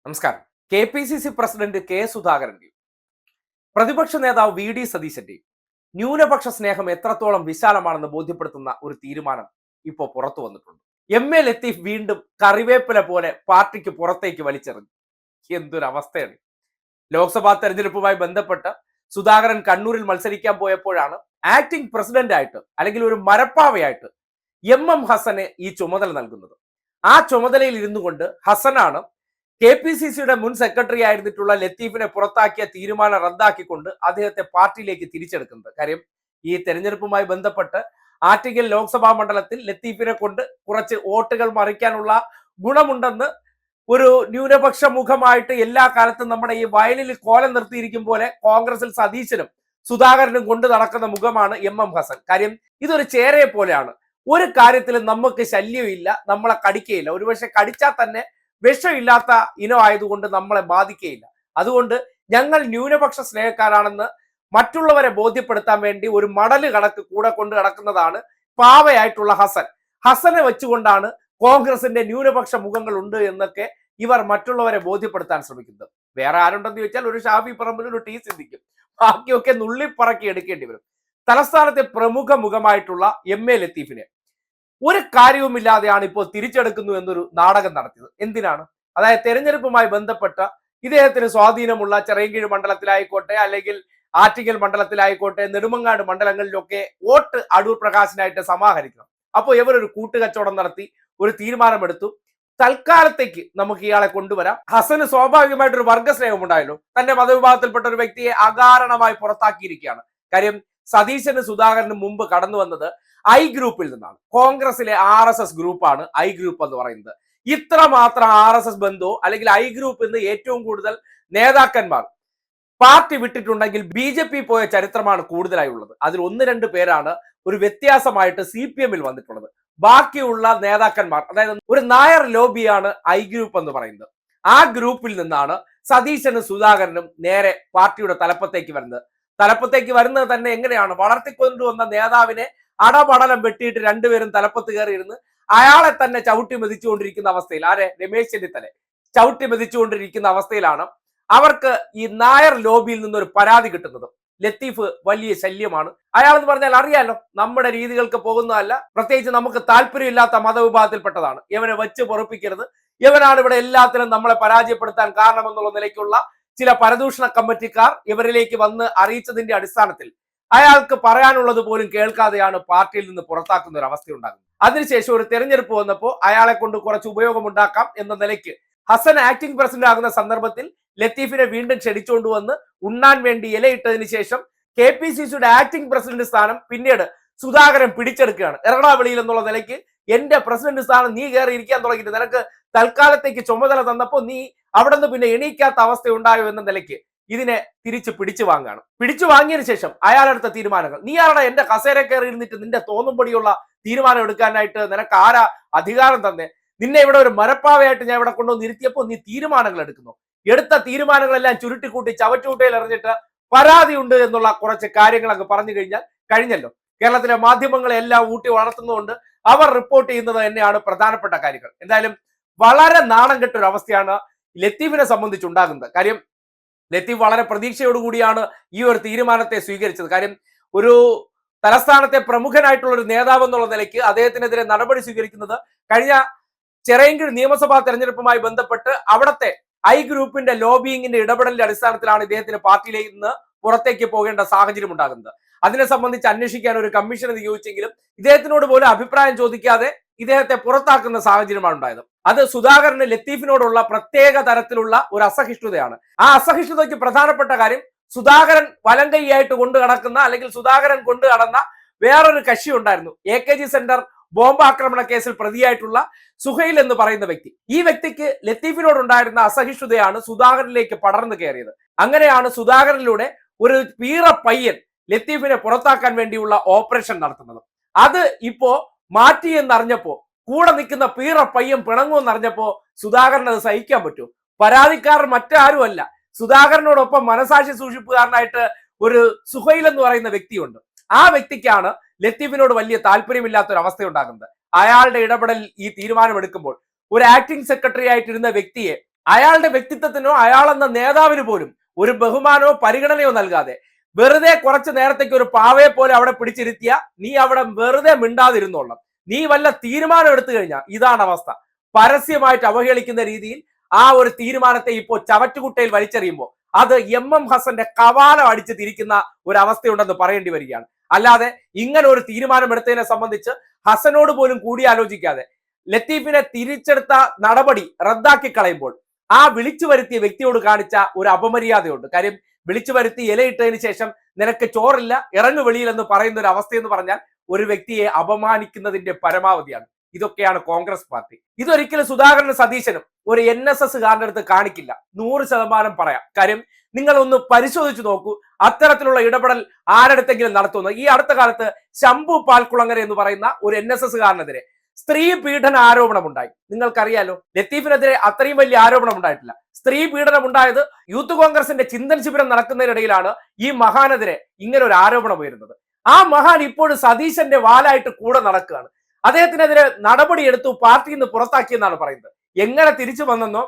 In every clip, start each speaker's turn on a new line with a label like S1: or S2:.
S1: നമസ്കാരം. KPCC president K സുധാകരന്റെയും പ്രതിപക്ഷ നേതാവ് VD സതീശന്റെയും ന്യൂനപക്ഷ സ്നേഹം എത്രത്തോളം വിശാലമാണെന്ന് ബോധ്യപ്പെടുത്തുന്ന ഒരു തീരുമാനം ഇപ്പോൾ പുറത്തു വന്നിട്ടുണ്ട്. MA ലത്തീഫ് വീണ്ടും കറിവേപ്പില പോലെ പാർട്ടിക്ക് പുറത്തേക്ക് വലിച്ചെറിഞ്ഞു. എന്തൊരവസ്ഥയാണ്! ലോക്സഭാ തെരഞ്ഞെടുപ്പുമായി ബന്ധപ്പെട്ട് സുധാകരൻ കണ്ണൂരിൽ മത്സരിക്കാൻ പോയപ്പോഴാണ് ആക്ടിംഗ് പ്രസിഡന്റ് ആയിട്ട് അല്ലെങ്കിൽ ഒരു മരപ്പാവയായിട്ട് MM ഹസന് ഈ ചുമതല നൽകുന്നത്. ആ ചുമതലയിൽ ഇരുന്നു കൊണ്ട് ഹസനാണ് KPCCയുടെ മുൻ സെക്രട്ടറി ആയിരുന്നിട്ടുള്ള ലത്തീഫിനെ പുറത്താക്കിയ തീരുമാനം റദ്ദാക്കിക്കൊണ്ട് അദ്ദേഹത്തെ പാർട്ടിയിലേക്ക് തിരിച്ചെടുക്കുന്നത്. കാര്യം ഈ തെരഞ്ഞെടുപ്പുമായി ബന്ധപ്പെട്ട് ആറ്റിങ്ങൽ ലോക്സഭാ മണ്ഡലത്തിൽ ലത്തീഫിനെ കൊണ്ട് കുറച്ച് വോട്ടുകൾ മറിക്കാനുള്ള ഗുണമുണ്ടെന്ന് ഒരു ന്യൂനപക്ഷ മുഖമായിട്ട് എല്ലാ കാലത്തും നമ്മുടെ ഈ വയലിൽ കോലം നിർത്തിയിരിക്കും പോലെ കോൺഗ്രസിൽ സതീശനും സുധാകരനും കൊണ്ട് നടക്കുന്ന മുഖമാണ് MM ഹസൻ. കാര്യം ഇതൊരു ചേരയെ പോലെയാണ്. ഒരു കാര്യത്തിലും നമുക്ക് ശല്യമില്ല, നമ്മളെ കടിക്കുകയില്ല. ഒരുപക്ഷെ കടിച്ചാൽ തന്നെ വിഷമില്ലാത്ത ഇനമായതുകൊണ്ട് നമ്മളെ ബാധിക്കുകയില്ല. അതുകൊണ്ട് ഞങ്ങൾ ന്യൂനപക്ഷ സ്നേഹക്കാരാണെന്ന് മറ്റുള്ളവരെ ബോധ്യപ്പെടുത്താൻ വേണ്ടി ഒരു മടല് കണക്ക് കൂടെ കൊണ്ട് കിടക്കുന്നതാണ് പാവയായിട്ടുള്ള ഹസനെ വെച്ചുകൊണ്ടാണ് കോൺഗ്രസിന്റെ ന്യൂനപക്ഷ മുഖങ്ങൾ ഉണ്ട് എന്നൊക്കെ ഇവർ മറ്റുള്ളവരെ ബോധ്യപ്പെടുത്താൻ ശ്രമിക്കുന്നത്. വേറെ ആരുണ്ടെന്ന് ചോദിച്ചാൽ ഒരു ഷാഫി പറമ്പിൽ ഒരു ടി സിന്ധിക്കും, ബാക്കിയൊക്കെ നുള്ളിപ്പറക്കി എടുക്കേണ്ടി വരും. തലസ്ഥാനത്തെ പ്രമുഖ മുഖമായിട്ടുള്ള MA ലത്തീഫിനെ ഒരു കാര്യവുമില്ലാതെയാണ് ഇപ്പോൾ തിരിച്ചെടുക്കുന്നു എന്നൊരു നാടകം നടത്തിയത്. എന്തിനാണ്? അതായത് തെരഞ്ഞെടുപ്പുമായി ബന്ധപ്പെട്ട ഇദ്ദേഹത്തിന് സ്വാധീനമുള്ള ചിറയൻകീഴ് മണ്ഡലത്തിലായിക്കോട്ടെ, അല്ലെങ്കിൽ ആറ്റിങ്ങൽ മണ്ഡലത്തിലായിക്കോട്ടെ, നെടുമങ്ങാട് മണ്ഡലങ്ങളിലൊക്കെ വോട്ട് അടൂർ പ്രകാശിനായിട്ട് സമാഹരിക്കണം. അപ്പോൾ ഇവരൊരു കൂട്ടുകച്ചവടം നടത്തി ഒരു തീരുമാനമെടുത്തു. തൽക്കാലത്തേക്ക് നമുക്ക് ഇയാളെ കൊണ്ടുവരാം. ഹസന് സ്വാഭാവികമായിട്ടൊരു വർഗസ്നേഹം ഉണ്ടായല്ലോ. തന്റെ മതവിഭാഗത്തിൽപ്പെട്ട ഒരു വ്യക്തിയെ അകാരണമായി പുറത്താക്കിയിരിക്കുകയാണ്. കാര്യം സതീശന് സുധാകരന് മുമ്പ് കടന്നു വന്നത് ഐ ഗ്രൂപ്പിൽ നിന്നാണ്. കോൺഗ്രസിലെ RSS ഗ്രൂപ്പാണ് ഐ ഗ്രൂപ്പ് എന്ന് പറയുന്നത്. ഇത്രമാത്രം RSS ബന്ധോ അല്ലെങ്കിൽ ഐ ഗ്രൂപ്പിൽ നിന്ന് ഏറ്റവും കൂടുതൽ നേതാക്കന്മാർ പാർട്ടി വിട്ടിട്ടുണ്ടെങ്കിൽ BJP പോയ ചരിത്രമാണ് കൂടുതലായി ഉള്ളത്. അതിൽ 1-2 പേരാണ് ഒരു വ്യത്യാസമായിട്ട് CPM-ൽ വന്നിട്ടുള്ളത്. ബാക്കിയുള്ള നേതാക്കന്മാർ, അതായത് ഒരു നായർ ലോബിയാണ് ഐ ഗ്രൂപ്പ് എന്ന് പറയുന്നത്. ആ ഗ്രൂപ്പിൽ നിന്നാണ് സതീശനും സുധാകരനും നേരെ പാർട്ടിയുടെ തലപ്പത്തേക്ക് വരുന്നത് തന്നെ എങ്ങനെയാണ്? വളർത്തിക്കൊണ്ടുവന്ന നേതാവിനെ അടപടലം വെട്ടിയിട്ട് രണ്ടുപേരും തലപ്പത്ത് കയറിയിരുന്ന് അയാളെ തന്നെ ചവിട്ടി മെതിച്ചുകൊണ്ടിരിക്കുന്ന അവസ്ഥയിൽ, രമേശ് ചെന്നിത്തല ചവിട്ടി മെതിച്ചുകൊണ്ടിരിക്കുന്ന അവസ്ഥയിലാണ് അവർക്ക് ഈ നായർ ലോബിയിൽ നിന്നൊരു പരാതി കിട്ടുന്നത്. ലത്തീഫ് വലിയ ശല്യമാണ്. അയാൾ എന്ന് പറഞ്ഞാൽ അറിയാലോ, നമ്മുടെ രീതികൾക്ക് പോകുന്നതല്ല, പ്രത്യേകിച്ച് നമുക്ക് താല്പര്യമില്ലാത്ത മതവിഭാഗത്തിൽപ്പെട്ടതാണ്, ഇവനെ വെച്ച് പൊറപ്പിക്കരുത്, ഇവനാണ് ഇവിടെ എല്ലാത്തിനും നമ്മളെ പരാജയപ്പെടുത്താൻ കാരണമെന്നുള്ള നിലയ്ക്കുള്ള ചില പരദൂഷണ കമ്മിറ്റിക്കാർ ഇവരിലേക്ക് വന്ന് അറിയിച്ചതിന്റെ അടിസ്ഥാനത്തിൽ അയാൾക്ക് പറയാനുള്ളത് പോലും കേൾക്കാതെയാണ് പാർട്ടിയിൽ നിന്ന് പുറത്താക്കുന്ന ഒരു അവസ്ഥ ഉണ്ടാകുന്നത്. അതിനുശേഷം ഒരു തെരഞ്ഞെടുപ്പ് വന്നപ്പോൾ അയാളെ കൊണ്ട് കുറച്ച് ഉപയോഗമുണ്ടാക്കാം എന്ന നിലയ്ക്ക് ഹസൻ ആക്ടിംഗ് പ്രസിഡന്റ് ആകുന്ന സന്ദർഭത്തിൽ ലത്തീഫിനെ വീണ്ടും ക്ഷണിച്ചുകൊണ്ടുവന്ന് ഉണ്ണാൻ വേണ്ടി ഇലയിട്ടതിന് ശേഷം KPCCയുടെ ആക്ടിംഗ് പ്രസിഡന്റ് സ്ഥാനം പിന്നീട് സുധാകരൻ പിടിച്ചെടുക്കുകയാണ്. എറണാകുളയിൽ എന്നുള്ള നിലയ്ക്ക് എന്റെ പ്രസിഡന്റ് സ്ഥാനം നീ കയറി ഇരിക്കാൻ തുടങ്ങിയിട്ട് നിനക്ക് തൽക്കാലത്തേക്ക് ചുമതല തന്നപ്പോൾ നീ അവിടെ നിന്ന് പിന്നെ എണീക്കാത്ത അവസ്ഥ ഉണ്ടായോ എന്ന നിലയ്ക്ക് ഇതിനെ തിരിച്ച് പിടിച്ചു വാങ്ങിയതിനു ശേഷം അയാളെടുത്ത തീരുമാനങ്ങൾ, നീ ആരുടെ എന്റെ കസേര കയറി ഇരുന്നിട്ട് നിന്റെ തോന്നുംപടിയുള്ള തീരുമാനം എടുക്കാനായിട്ട് നിനക്ക് ആരാ അധികാരം തന്നെ? നിന്നെ ഇവിടെ ഒരു മരപ്പാവയായിട്ട് ഞാൻ ഇവിടെ കൊണ്ടുവന്ന് ഇരുത്തിയപ്പോൾ നീ തീരുമാനങ്ങൾ എടുത്ത തീരുമാനങ്ങളെല്ലാം ചുരുട്ടിക്കൂട്ടി ചവറ്റുകൂട്ടയിൽ എറിഞ്ഞിട്ട് പരാതിയുണ്ട് എന്നുള്ള കുറച്ച് കാര്യങ്ങളൊക്കെ പറഞ്ഞു കഴിഞ്ഞല്ലോ. കേരളത്തിലെ മാധ്യമങ്ങളെല്ലാം ഊട്ടി വളർത്തുന്നതുകൊണ്ട് അവർ റിപ്പോർട്ട് ചെയ്യുന്നത് തന്നെയാണ് പ്രധാനപ്പെട്ട കാര്യങ്ങൾ. എന്തായാലും വളരെ നാണം കെട്ട ഒരു അവസ്ഥയാണ് ലത്തീഫിനെ സംബന്ധിച്ചുണ്ടാകുന്നത്. കാര്യം ലത്തീഫ് വളരെ പ്രതീക്ഷയോടുകൂടിയാണ് ഈ ഒരു തീരുമാനത്തെ സ്വീകരിച്ചത്. കാര്യം ഒരു തലസ്ഥാനത്തെ പ്രമുഖനായിട്ടുള്ള ഒരു നേതാവ് എന്നുള്ള നിലയ്ക്ക് അദ്ദേഹത്തിനെതിരെ നടപടി സ്വീകരിക്കുന്നത് കഴിഞ്ഞ ചിറയൻകീഴ് നിയമസഭാ തെരഞ്ഞെടുപ്പുമായി ബന്ധപ്പെട്ട് അവിടുത്തെ ഐ ഗ്രൂപ്പിന്റെ ലോബിയിങ്ങിന്റെ ഇടപെടലിന്റെ അടിസ്ഥാനത്തിലാണ് ഇദ്ദേഹത്തിന് പാർട്ടിയിലേക്ക് നിന്ന് പുറത്തേക്ക് പോകേണ്ട സാഹചര്യം ഉണ്ടാകുന്നത്. അതിനെ സംബന്ധിച്ച് അന്വേഷിക്കാൻ ഒരു കമ്മീഷനെ നിയോഗിച്ചെങ്കിലും ഇദ്ദേഹത്തിനോട് പോലും അഭിപ്രായം ചോദിക്കാതെ ഇദ്ദേഹത്തെ പുറത്താക്കുന്ന സാഹചര്യമാണ് ഉണ്ടായത്. അത് സുധാകരന് ലത്തീഫിനോടുള്ള പ്രത്യേക തരത്തിലുള്ള ഒരു അസഹിഷ്ണുതയാണ്. ആ അസഹിഷ്ണുതയ്ക്ക് പ്രധാനപ്പെട്ട കാര്യം സുധാകരൻ വലങ്കൈയായിട്ട് കൊണ്ടു നടക്കുന്ന അല്ലെങ്കിൽ സുധാകരൻ കൊണ്ടു നടന്ന വേറൊരു കക്ഷി ഉണ്ടായിരുന്നു. AKG സെന്റർ ബോംബാക്രമണ കേസിൽ പ്രതിയായിട്ടുള്ള സുഹൈൽ എന്ന് പറയുന്ന വ്യക്തി. ഈ വ്യക്തിക്ക് ലത്തീഫിനോടുണ്ടായിരുന്ന അസഹിഷ്ണുതയാണ് സുധാകരനിലേക്ക് പടർന്നു കയറിയത്. അങ്ങനെയാണ് സുധാകരനിലൂടെ ഒരു പീറ പയ്യൻ ലത്തീഫിനെ പുറത്താക്കാൻ വേണ്ടിയുള്ള ഓപ്പറേഷൻ നടത്തുന്നത്. അത് ഇപ്പോ മാറ്റി എന്നറിഞ്ഞപ്പോ, കൂടെ നിൽക്കുന്ന പീറ പയ്യൻ പിണങ്ങുമെന്നറിഞ്ഞപ്പോ സുധാകരൻ അത് സഹിക്കാൻ പറ്റൂ? പരാതിക്കാരൻ മറ്റാരുമല്ല, സുധാകരനോടൊപ്പം മനസാക്ഷി സൂക്ഷിപ്പുകാരനായിട്ട് ഒരു സുഹൈൽ എന്ന് പറയുന്ന വ്യക്തിയുണ്ട്. ആ വ്യക്തിക്കാണ് ലത്തീഫിനോട് വലിയ താല്പര്യമില്ലാത്ത ഒരു അവസ്ഥ ഉണ്ടാകുന്നത്. അയാളുടെ ഇടപെടൽ ഈ തീരുമാനമെടുക്കുമ്പോൾ ഒരു ആക്ടിംഗ് സെക്രട്ടറി ആയിട്ടിരുന്ന വ്യക്തിയെ അയാളുടെ വ്യക്തിത്വത്തിനോ അയാളെന്ന നേതാവിന് പോലും ഒരു ബഹുമാനമോ പരിഗണനയോ നൽകാതെ വെറുതെ കുറച്ചു നേരത്തേക്ക് ഒരു പാവയെ പോലെ അവിടെ പിടിച്ചിരുത്തിയ നീ അവിടെ വെറുതെ മിണ്ടാതിരുന്നോളാം. നീ വല്ല തീരുമാനം എടുത്തു കഴിഞ്ഞാൽ ഇതാണ് അവസ്ഥ. പരസ്യമായിട്ട് അവഹേളിക്കുന്ന രീതിയിൽ ആ ഒരു തീരുമാനത്തെ ഇപ്പോൾ ചവറ്റുകുട്ടയിൽ വലിച്ചെറിയുമ്പോൾ അത് എം ഹസന്റെ കവാലം അടിച്ച് തിരിക്കുന്ന ഒരു അവസ്ഥയുണ്ടെന്ന് പറയേണ്ടി വരികയാണ്. അല്ലാതെ ഇങ്ങനെ ഒരു തീരുമാനം എടുത്തതിനെ സംബന്ധിച്ച് ഹസനോട് പോലും കൂടിയാലോചിക്കാതെ ലത്തീഫിനെ തിരിച്ചെടുത്ത നടപടി റദ്ദാക്കി കളയുമ്പോൾ ആ വിളിച്ചു വരുത്തിയ വ്യക്തിയോട് കാണിച്ച ഒരു അപമര്യാദയുണ്ട്. കാര്യം വിളിച്ചു വരുത്തി ഇലയിട്ടതിന് ശേഷം നിനക്ക് ചോറില്ല ഇറങ്ങു വെളിയിൽ എന്ന് പറയുന്ന ഒരു അവസ്ഥ എന്ന് പറഞ്ഞാൽ ഒരു വ്യക്തിയെ അപമാനിക്കുന്നതിന്റെ പരമാവധിയാണ്. ഇതൊക്കെയാണ് കോൺഗ്രസ് പാർട്ടി. ഇതൊരിക്കലും സുധാകരനും സതീശനും ഒരു NSS കാരന്റെ അടുത്ത് കാണിക്കില്ല, 100% പറയാം. കാര്യം നിങ്ങൾ ഒന്ന് പരിശോധിച്ചു നോക്കൂ, അത്തരത്തിലുള്ള ഇടപെടൽ ആരടുത്തെങ്കിലും നടത്തുന്നു. ഈ അടുത്ത കാലത്ത് ശംഭു പാൽക്കുളങ്ങര എന്ന് പറയുന്ന ഒരു NSS കാരനെതിരെ സ്ത്രീ പീഡന ആരോപണം ഉണ്ടായി. നിങ്ങൾക്കറിയാലോ, ലത്തീഫിനെതിരെ അത്രയും വലിയ ആരോപണം ഉണ്ടായിട്ടില്ല. സ്ത്രീ പീഡനം ഉണ്ടായത് യൂത്ത് കോൺഗ്രസിന്റെ ചിന്തൻ ശിബിരം നടക്കുന്നതിനിടയിലാണ് ഈ മഹാനെതിരെ ഇങ്ങനെ ഒരു ആരോപണം ഉയരുന്നത്. ആ മഹാൻ ഇപ്പോഴും സതീശന്റെ വാലായിട്ട് കൂടെ നടക്കുകയാണ്. അദ്ദേഹത്തിനെതിരെ നടപടിയെടുത്തു, പാർട്ടിയിൽ നിന്ന് പുറത്താക്കിയെന്നാണ് പറയുന്നത്. എങ്ങനെ തിരിച്ചു വന്നെന്നോ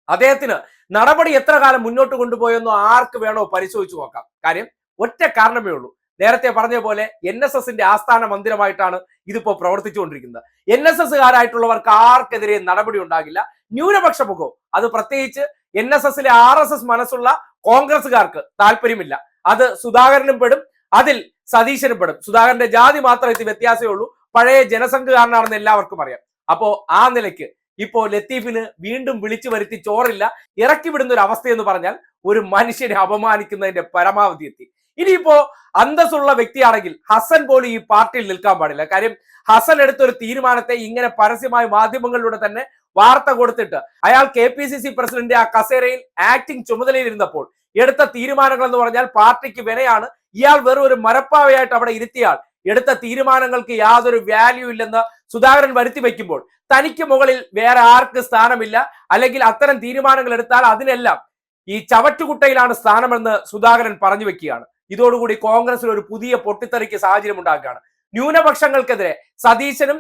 S1: അദ്ദേഹത്തിന് നടപടി എത്ര കാലം മുന്നോട്ട് കൊണ്ടുപോയെന്നോ ആർക്ക് വേണോ പരിശോധിച്ചു നോക്കാം. കാര്യം ഒറ്റ കാരണമേ ഉള്ളൂ. നേരത്തെ പറഞ്ഞ പോലെ NSSന്റെ ആസ്ഥാന മന്ദിരമായിട്ടാണ് ഇതിപ്പോ പ്രവർത്തിച്ചുകൊണ്ടിരിക്കുന്നത്. NSSകാരായിട്ടുള്ളവർക്ക് ആർക്കെതിരെ നടപടി ഉണ്ടാകില്ല. ന്യൂനപക്ഷ മുഖവും അത് പ്രത്യേകിച്ച് NSSലെ RSS മനസ്സുള്ള കോൺഗ്രസുകാർക്ക് താല്പര്യമില്ല. അത് സുധാകരനും പെടും, അതിൽ സതീശനും പെടും. സുധാകരന്റെ ജാതി മാത്രമേ വ്യത്യാസമേ ഉള്ളൂ, പഴയ ജനസംഘകാരനാണെന്ന് എല്ലാവർക്കും അറിയാം. അപ്പോ ആ നിലയ്ക്ക് ഇപ്പോ ലത്തീഫിന് വീണ്ടും വിളിച്ചു വരുത്തി ചോറില്ല ഇറക്കി വിടുന്ന ഒരു അവസ്ഥ എന്ന് പറഞ്ഞാൽ ഒരു മനുഷ്യനെ അപമാനിക്കുന്നതിന്റെ പരമാവധി എത്തി. ഇനിയിപ്പോ അന്തസ്സുള്ള വ്യക്തിയാണെങ്കിൽ ഹസൻ പോലും ഈ പാർട്ടിയിൽ നിൽക്കാൻ പാടില്ല. കാര്യം ഹസൻ എടുത്തൊരു തീരുമാനത്തെ ഇങ്ങനെ പരസ്യമായ മാധ്യമങ്ങളിലൂടെ തന്നെ വാർത്ത കൊടുത്തിട്ട് അയാൾ KPCC പ്രസിഡന്റ് ആ കസേരയിൽ ആക്ടിംഗ് ചുമതലയിൽ ഇരുന്നപ്പോൾ എടുത്ത തീരുമാനങ്ങൾ എന്ന് പറഞ്ഞാൽ പാർട്ടിക്ക് വിനയാണ്. ഇയാൾ വെറും ഒരു മരപ്പാവയായിട്ട് അവിടെ ഇരുത്തിയാൽ എടുത്ത തീരുമാനങ്ങൾക്ക് യാതൊരു വാല്യൂ ഇല്ലെന്ന് സുധാകരൻ വരുത്തി വെക്കുമ്പോൾ തനിക്ക് മുകളിൽ വേറെ ആർക്ക് സ്ഥാനമില്ല, അല്ലെങ്കിൽ അത്തരം തീരുമാനങ്ങൾ എടുത്താൽ അതിനെല്ലാം ഈ ചവറ്റുകുട്ടയിലാണ് സ്ഥാനമെന്ന് സുധാകരൻ പറഞ്ഞു വെക്കുകയാണ്. ഇതോടുകൂടി കോൺഗ്രസിൽ ഒരു പുതിയ പൊട്ടിത്തെറിക്ക് സാഹചര്യം ഉണ്ടാക്കുകയാണ്. ന്യൂനപക്ഷങ്ങൾക്കെതിരെ സതീശനും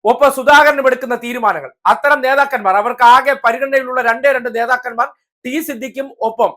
S1: ഒപ്പം സുധാകരനും എടുക്കുന്ന തീരുമാനങ്ങൾ, അത്തരം നേതാക്കന്മാർ, അവർക്ക് ആകെ പരിഗണനയിലുള്ള രണ്ടേ നേതാക്കന്മാർ T സിദ്ദിഖും ഒപ്പം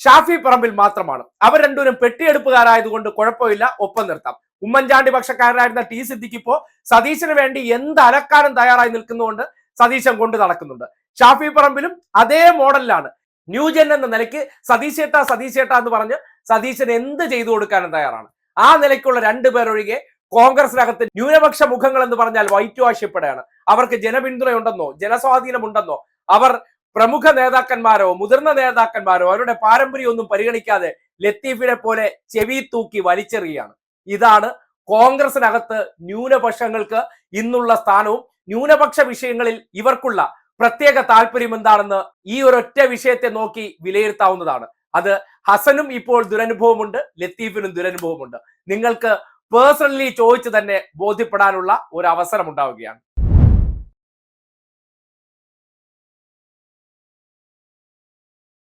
S1: ഷാഫി പറമ്പിൽ മാത്രമാണ്. അവർ രണ്ടുപേരും പെട്ടിയെടുപ്പുകാരായതുകൊണ്ട് കുഴപ്പമില്ല, ഒപ്പം നിർത്താം. ഉമ്മൻചാണ്ടി പക്ഷക്കാരനായിരുന്ന T സിദ്ദിഖ് ഇപ്പോ സതീശന് വേണ്ടി എന്ത് അലക്കാനും തയ്യാറായി നിൽക്കുന്നതുകൊണ്ട് സതീശൻ കൊണ്ട് നടക്കുന്നുണ്ട്. ഷാഫി പറമ്പിലും അതേ മോഡലിലാണ്. ന്യൂജൻ എന്ന നിലയ്ക്ക് സതീശേട്ട എന്ന് പറഞ്ഞ് സതീശൻ എന്ത് ചെയ്തു കൊടുക്കാനും തയ്യാറാണ്. ആ നിലയ്ക്കുള്ള രണ്ടുപേരൊഴികെ കോൺഗ്രസിനകത്ത് ന്യൂനപക്ഷ മുഖങ്ങൾ എന്ന് പറഞ്ഞാൽ വൈറ്റ് വാഷിപ്പെടുകയാണ്. അവർക്ക് ജനപിന്തുണയുണ്ടെന്നോ ജനസ്വാധീനമുണ്ടെന്നോ അവർ പ്രമുഖ നേതാക്കന്മാരോ മുതിർന്ന നേതാക്കന്മാരോ അവരുടെ പാരമ്പര്യമൊന്നും പരിഗണിക്കാതെ ലത്തീഫിനെ പോലെ ചെവി തൂക്കി വലിച്ചെറിയുകയാണ്. ഇതാണ് കോൺഗ്രസിനകത്ത് ന്യൂനപക്ഷങ്ങൾക്ക് ഇന്നുള്ള സ്ഥാനവും ന്യൂനപക്ഷ വിഷയങ്ങളിൽ ഇവർക്കുള്ള പ്രത്യേക താല്പര്യം എന്താണെന്ന് ഈ ഒരൊറ്റ വിഷയത്തെ നോക്കി വിലയിരുത്താവുന്നതാണ്. അത് ഹസനും ഇപ്പോൾ ദുരനുഭവമുണ്ട്, ലത്തീഫിനും ദുരനുഭവമുണ്ട്. നിങ്ങൾക്ക് പേഴ്സണലി ചോദിച്ചു തന്നെ ബോധ്യപ്പെടാനുള്ള ഒരു അവസരം ഉണ്ടാവുകയാണ്.